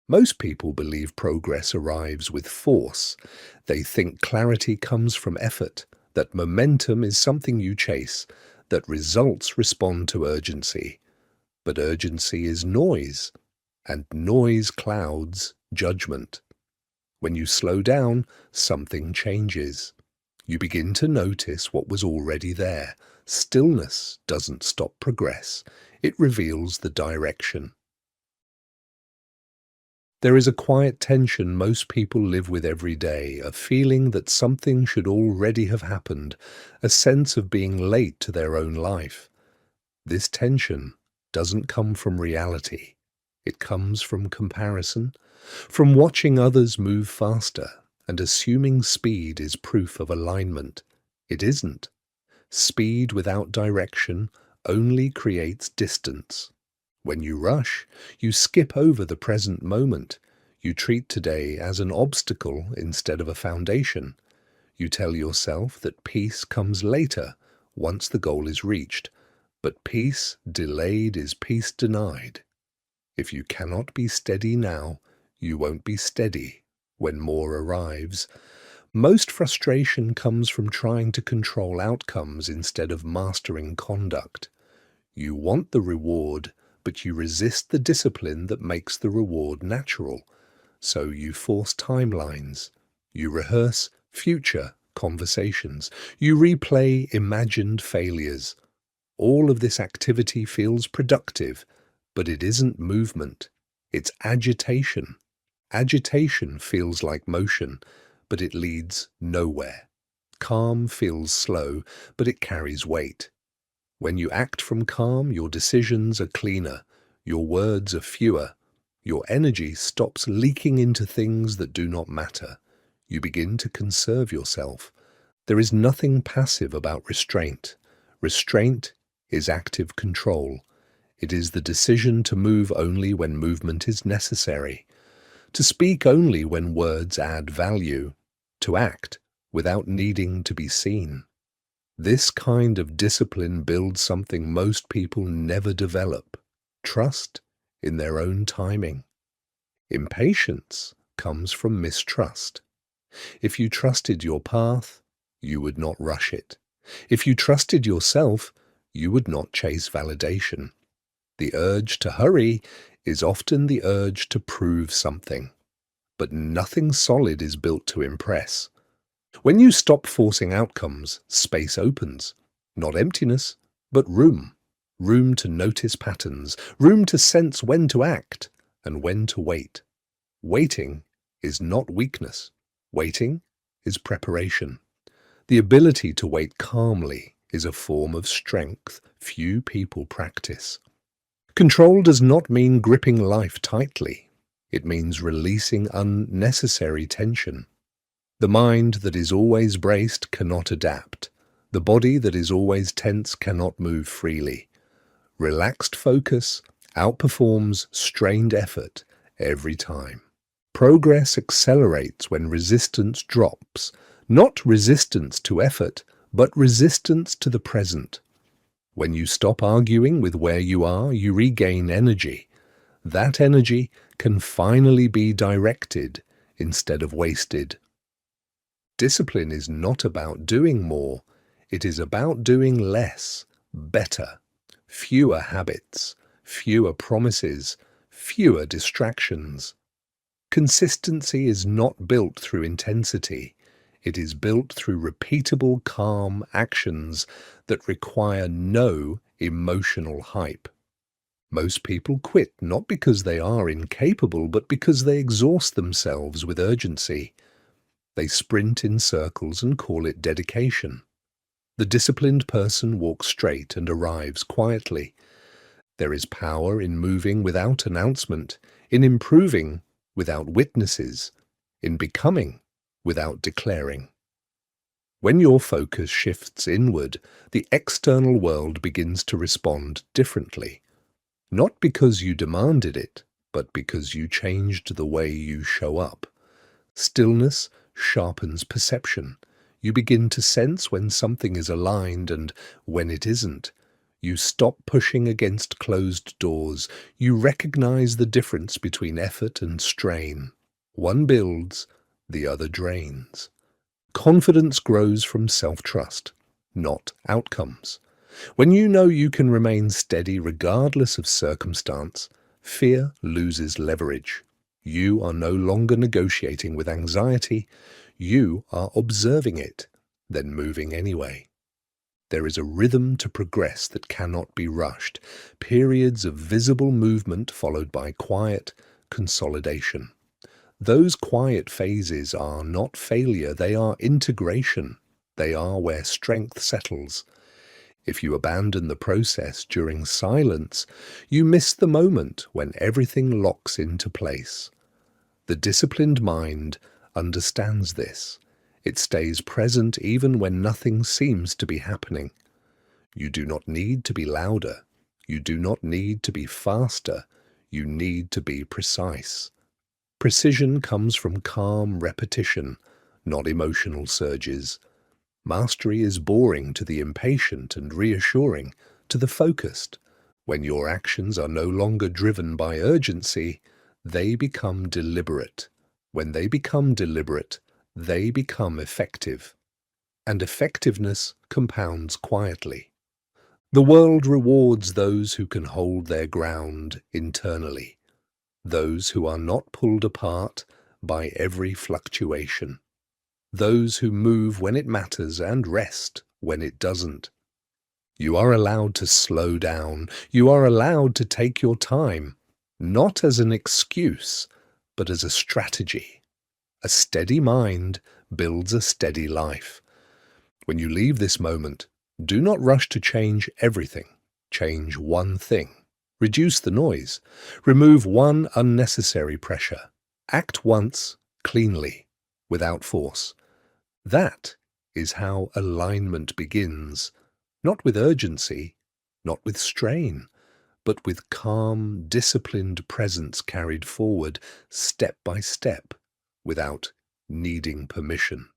Most people believe progress arrives with force. They think clarity comes from effort, that momentum is something you chase, that results respond to urgency. But urgency is noise, and noise clouds judgment. When you slow down, something changes. You begin to notice what was already there. Stillness doesn't stop progress. It reveals the direction. There is a quiet tension most people live with every day, a feeling that something should already have happened, a sense of being late to their own life. This tension doesn't come from reality. It comes from comparison, from watching others move faster and assuming speed is proof of alignment. It isn't. Speed without direction only creates distance. When you rush, you skip over the present moment. You treat today as an obstacle instead of a foundation. You tell yourself that peace comes later, once the goal is reached. But peace delayed is peace denied. If you cannot be steady now, you won't be steady when more arrives. Most frustration comes from trying to control outcomes instead of mastering conduct. You want the reward, but you resist the discipline that makes the reward natural. So you force timelines. You rehearse future conversations. You replay imagined failures. All of this activity feels productive, but it isn't movement. It's agitation. Agitation feels like motion, but it leads nowhere. Calm feels slow, but it carries weight. When you act from calm, your decisions are cleaner, your words are fewer, your energy stops leaking into things that do not matter. You begin to conserve yourself. There is nothing passive about restraint. Restraint is active control. It is the decision to move only when movement is necessary, to speak only when words add value, to act without needing to be seen. This kind of discipline builds something most people never develop: trust in their own timing. Impatience comes from mistrust. If you trusted your path, you would not rush it. If you trusted yourself, you would not chase validation. The urge to hurry is often the urge to prove something. But nothing solid is built to impress. When you stop forcing outcomes, space opens. Not emptiness, but room. Room to notice patterns, room to sense when to act and when to wait. Waiting is not weakness. Waiting is preparation. The ability to wait calmly is a form of strength few people practice. Control does not mean gripping life tightly. It means releasing unnecessary tension. The mind that is always braced cannot adapt. The body that is always tense cannot move freely. Relaxed focus outperforms strained effort every time. Progress accelerates when resistance drops, not resistance to effort, but resistance to the present. When you stop arguing with where you are, you regain energy. That energy can finally be directed instead of wasted. Discipline is not about doing more. It is about doing less, better. Fewer habits, fewer promises, fewer distractions. Consistency is not built through intensity. It is built through repeatable, calm actions that require no emotional hype. Most people quit not because they are incapable, but because they exhaust themselves with urgency. They sprint in circles and call it dedication. The disciplined person walks straight and arrives quietly. There is power in moving without announcement, in improving without witnesses, in becoming without declaring. When your focus shifts inward, the external world begins to respond differently. Not because you demanded it, but because you changed the way you show up. Stillness sharpens perception. You begin to sense when something is aligned and when it isn't. You stop pushing against closed doors. You recognize the difference between effort and strain. One builds, the other drains. Confidence grows from self-trust, not outcomes. When you know you can remain steady regardless of circumstance, fear loses leverage. You are no longer negotiating with anxiety. You are observing it, then moving anyway. There is a rhythm to progress that cannot be rushed, periods of visible movement followed by quiet consolidation. Those quiet phases are not failure, they are integration. They are where strength settles. If you abandon the process during silence, you miss the moment when everything locks into place. The disciplined mind understands this. It stays present even when nothing seems to be happening. You do not need to be louder. You do not need to be faster. You need to be precise. Precision comes from calm repetition, not emotional surges. Mastery is boring to the impatient and reassuring to the focused. When your actions are no longer driven by urgency, they become deliberate. When they become deliberate, they become effective. And effectiveness compounds quietly. The world rewards those who can hold their ground internally, those who are not pulled apart by every fluctuation, those who move when it matters and rest when it doesn't. You are allowed to slow down. You are allowed to take your time, not as an excuse, but as a strategy. A steady mind builds a steady life. When you leave this moment, do not rush to change everything. Change one thing. Reduce the noise. Remove one unnecessary pressure. Act once, cleanly, without force. That is how alignment begins, not with urgency, not with strain, but with calm, disciplined presence carried forward step by step, without needing permission.